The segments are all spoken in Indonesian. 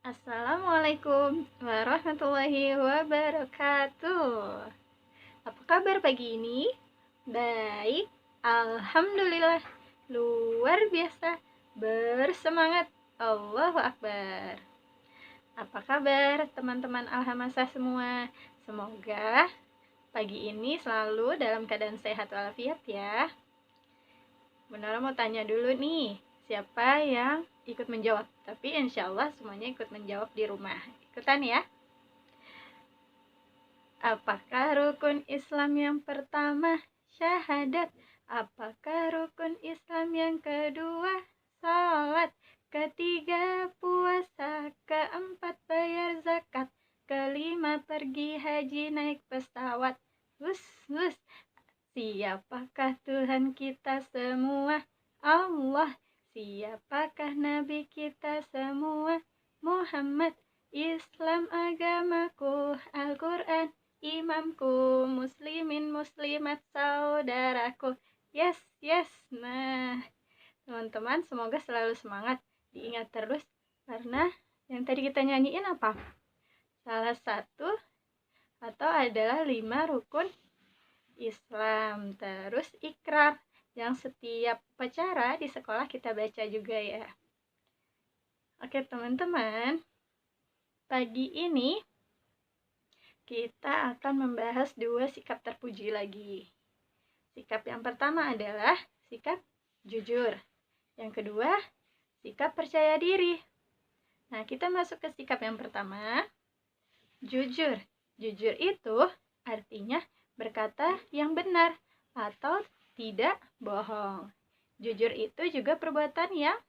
Assalamualaikum warahmatullahi wabarakatuh. Apa kabar pagi ini? Baik, alhamdulillah. Luar biasa. Bersemangat. Allahu Akbar. Apa kabar teman-teman Alhamasa semua? Semoga pagi ini selalu dalam keadaan sehat walafiat ya. Benar mau tanya dulu nih, siapa yang ikut menjawab? Tapi insya Allah semuanya ikut menjawab di rumah. Ikutan ya. Apakah rukun Islam yang pertama? Syahadat. Apakah rukun Islam yang kedua? Salat. Ketiga puasa. Keempat bayar zakat. Kelima pergi haji naik pesawat. Hus. Siapakah Tuhan kita semua? Allah. Siapakah Nabi kita semua? Muhammad. Islam agamaku, Al-Quran imamku, muslimin muslimat saudaraku. Yes. Nah, teman-teman semoga selalu semangat. Diingat terus karena yang tadi kita nyanyiin apa? Salah satu atau adalah 5 rukun Islam. Terus ikrar yang setiap upacara di sekolah kita baca juga ya. Oke teman-teman, pagi ini kita akan membahas 2 sikap terpuji lagi. Sikap yang pertama adalah sikap jujur. Yang kedua, sikap percaya diri. Nah, kita masuk ke sikap yang pertama, jujur. Jujur itu artinya berkata yang benar atau tidak bohong. Jujur itu juga perbuatan yang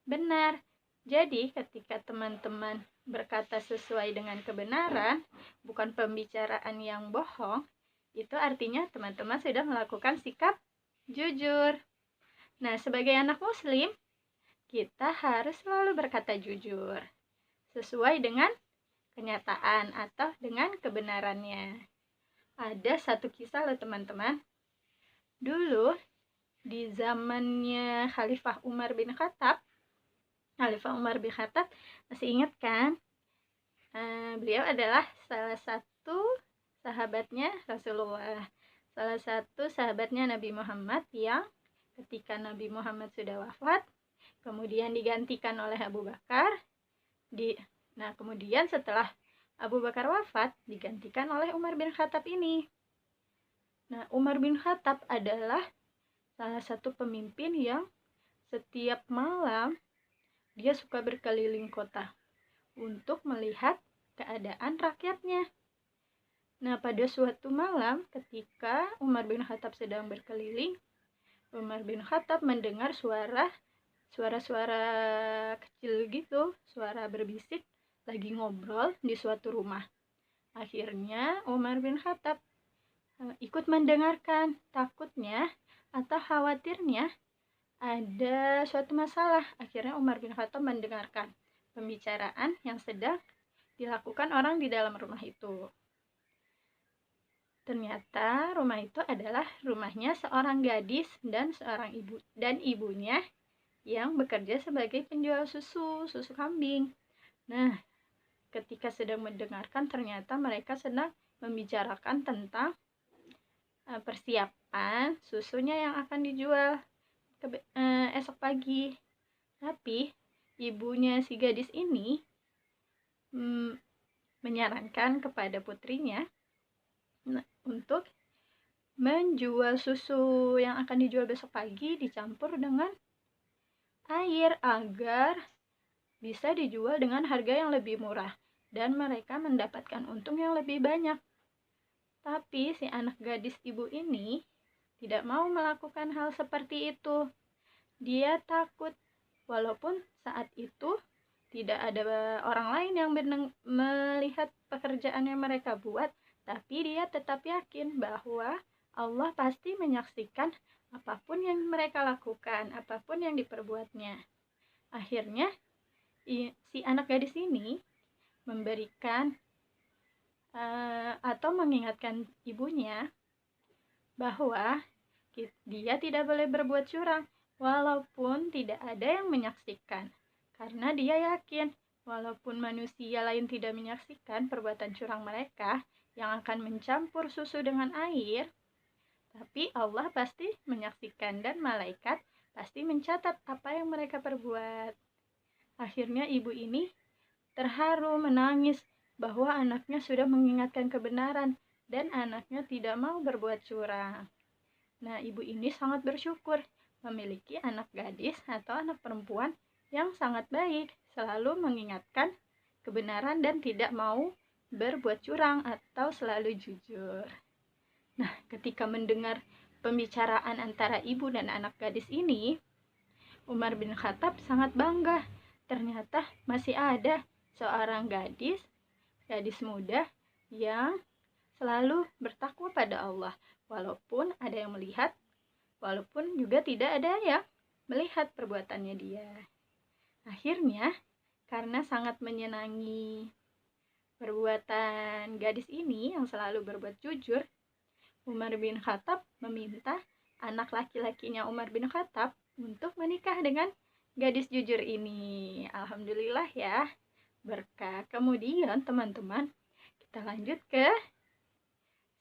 benar. Jadi, ketika teman-teman berkata sesuai dengan kebenaran, bukan pembicaraan yang bohong, itu artinya teman-teman sudah melakukan sikap jujur. Nah, sebagai anak muslim, kita harus selalu berkata jujur, sesuai dengan kenyataan atau dengan kebenarannya. Ada satu kisah loh teman-teman. Dulu, di zamannya Khalifah Umar bin Khattab, masih ingat kan? Beliau adalah salah satu sahabatnya Rasulullah, salah satu sahabatnya Nabi Muhammad yang ketika Nabi Muhammad sudah wafat, kemudian digantikan oleh Abu Bakar. Nah, kemudian setelah Abu Bakar wafat, digantikan oleh Umar bin Khattab ini. Nah, Umar bin Khattab adalah salah satu pemimpin yang setiap malam dia suka berkeliling kota untuk melihat keadaan rakyatnya. Nah, pada suatu malam ketika Umar bin Khattab sedang berkeliling, Umar bin Khattab mendengar suara kecil gitu, suara berbisik lagi ngobrol di suatu rumah. Akhirnya Umar bin Khattab ikut mendengarkan, takutnya atau khawatirnya ada suatu masalah. Akhirnya Umar bin Khattab mendengarkan pembicaraan yang sedang dilakukan orang di dalam rumah itu. Ternyata rumah itu adalah rumahnya seorang gadis dan seorang ibunya yang bekerja sebagai penjual susu kambing. Nah, ketika sedang mendengarkan, ternyata mereka sedang membicarakan tentang persiapan susunya yang akan dijual esok pagi. Tapi ibunya si gadis ini menyarankan kepada putrinya untuk menjual susu yang akan dijual besok pagi dicampur dengan air agar bisa dijual dengan harga yang lebih murah dan mereka mendapatkan untung yang lebih banyak. Tapi si anak gadis ibu ini tidak mau melakukan hal seperti itu. Dia takut, walaupun saat itu tidak ada orang lain yang melihat pekerjaan yang mereka buat, tapi dia tetap yakin bahwa Allah pasti menyaksikan apapun yang mereka lakukan, apapun yang diperbuatnya. Akhirnya si anak gadis ini memberikan atau mengingatkan ibunya bahwa dia tidak boleh berbuat curang walaupun tidak ada yang menyaksikan, karena dia yakin Walaupun manusia lain tidak menyaksikan perbuatan curang mereka yang akan mencampur susu dengan air, tapi Allah pasti menyaksikan dan malaikat pasti mencatat apa yang mereka perbuat. Akhirnya ibu ini terharu menangis bahwa anaknya sudah mengingatkan kebenaran dan anaknya tidak mau berbuat curang. Nah, ibu ini sangat bersyukur memiliki anak gadis atau anak perempuan yang sangat baik, selalu mengingatkan kebenaran dan tidak mau berbuat curang atau selalu jujur. Nah, ketika mendengar pembicaraan antara ibu dan anak gadis ini, Umar bin Khattab sangat bangga. Ternyata masih ada seorang gadis muda yang selalu bertakwa pada Allah. Walaupun ada yang melihat, walaupun juga tidak ada yang melihat perbuatannya dia. Akhirnya, karena sangat menyenangi perbuatan gadis ini yang selalu berbuat jujur, Umar bin Khattab meminta anak laki-lakinya Umar bin Khattab untuk menikah dengan gadis jujur ini. Alhamdulillah ya, berkah. Kemudian teman-teman, kita lanjut ke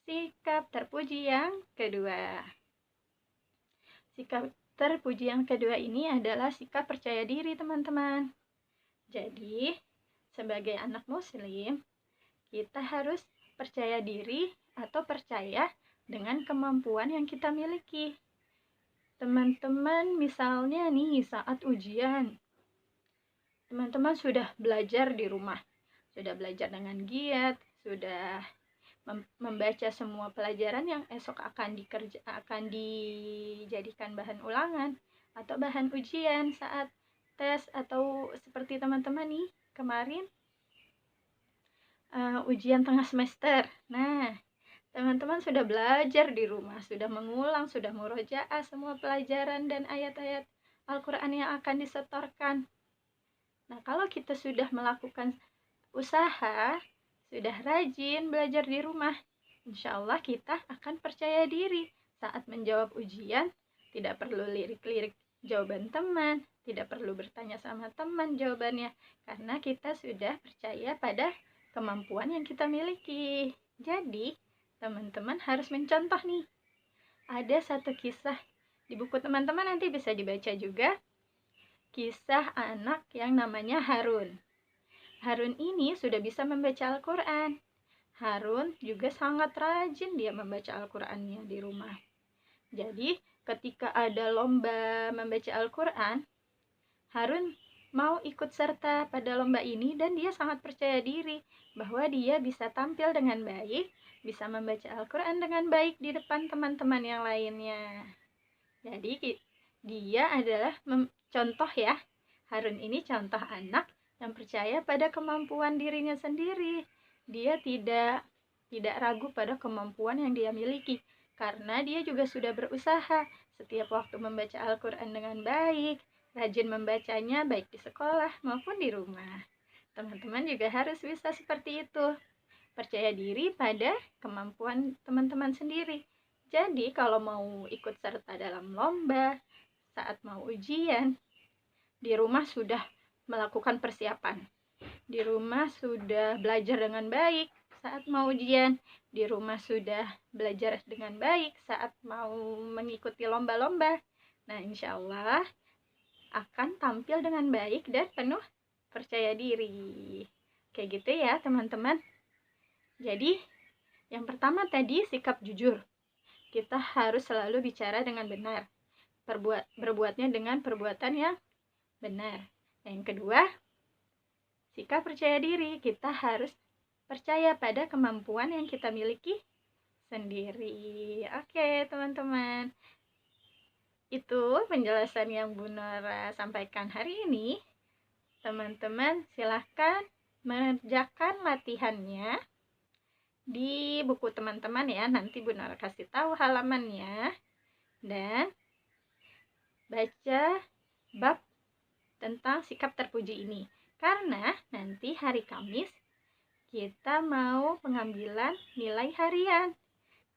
sikap terpuji yang kedua. Sikap terpuji yang kedua ini adalah sikap percaya diri, teman-teman. Jadi, sebagai anak muslim, kita harus percaya diri atau percaya dengan kemampuan yang kita miliki. Teman-teman, misalnya nih saat ujian, teman-teman sudah belajar di rumah, sudah belajar dengan giat, sudah membaca semua pelajaran yang esok akan dijadikan bahan ulangan atau bahan ujian saat tes, atau seperti teman-teman nih kemarin ujian tengah semester. Nah, teman-teman sudah belajar di rumah, sudah mengulang, sudah murojaah semua pelajaran dan ayat-ayat Al-Quran yang akan disetorkan. Nah, kalau kita sudah melakukan usaha, sudah rajin belajar di rumah, insya Allah kita akan percaya diri saat menjawab ujian. Tidak perlu lirik-lirik jawaban teman, tidak perlu bertanya sama teman jawabannya, karena kita sudah percaya pada kemampuan yang kita miliki. Jadi, teman-teman harus mencontoh nih. Ada satu kisah di buku teman-teman, nanti bisa dibaca juga. Kisah anak yang namanya Harun. Harun ini sudah bisa membaca Al-Quran. Harun juga sangat rajin dia membaca Al-Qurannya di rumah. Jadi ketika ada lomba membaca Al-Quran, Harun mau ikut serta pada lomba ini dan dia sangat percaya diri bahwa dia bisa tampil dengan baik, bisa membaca Al-Quran dengan baik di depan teman-teman yang lainnya. Jadi dia adalah contoh ya. Harun ini contoh anak yang percaya pada kemampuan dirinya sendiri. Dia tidak ragu pada kemampuan yang dia miliki, karena dia juga sudah berusaha setiap waktu membaca Al-Quran dengan baik, rajin membacanya baik di sekolah maupun di rumah. Teman-teman juga harus bisa seperti itu, percaya diri pada kemampuan teman-teman sendiri. Jadi kalau mau ikut serta dalam lomba, saat mau ujian, di rumah sudah melakukan persiapan, di rumah sudah belajar dengan baik saat mau ujian, di rumah sudah belajar dengan baik saat mau mengikuti lomba-lomba. Nah, insya Allah akan tampil dengan baik dan penuh percaya diri. Kayak gitu ya teman-teman. Jadi yang pertama tadi sikap jujur. Kita harus selalu bicara dengan benar, berbuatnya dengan perbuatan yang benar. Yang kedua, sikap percaya diri. Kita harus percaya pada kemampuan yang kita miliki sendiri. Oke teman-teman, itu penjelasan yang Bu Nora sampaikan hari ini. Teman-teman silahkan mengerjakan latihannya di buku teman-teman ya. Nanti Bu Nora kasih tahu halamannya. Dan baca bab tentang sikap terpuji ini, karena nanti hari Kamis kita mau pengambilan nilai harian.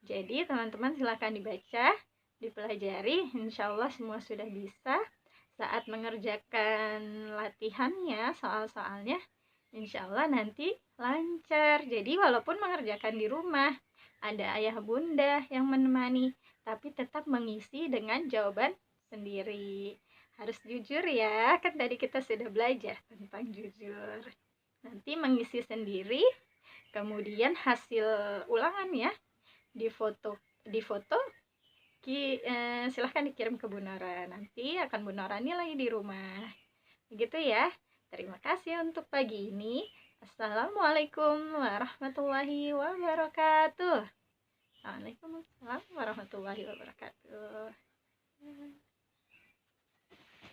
Jadi teman-teman silakan dibaca, dipelajari, insya Allah semua sudah bisa. Saat mengerjakan latihannya, soal-soalnya, Insya Allah nanti lancar. Jadi walaupun mengerjakan di rumah, ada ayah bunda yang menemani, tapi tetap mengisi dengan jawaban sendiri. Harus jujur ya, kan tadi kita sudah belajar tentang jujur. Nanti mengisi sendiri, kemudian hasil ulangan ya, di foto silahkan dikirim ke Bu Nora. Nanti akan Bu Nora nilai di rumah. Begitu ya. Terima kasih untuk pagi ini. Assalamualaikum warahmatullahi wabarakatuh. Waalaikumsalam warahmatullahi wabarakatuh.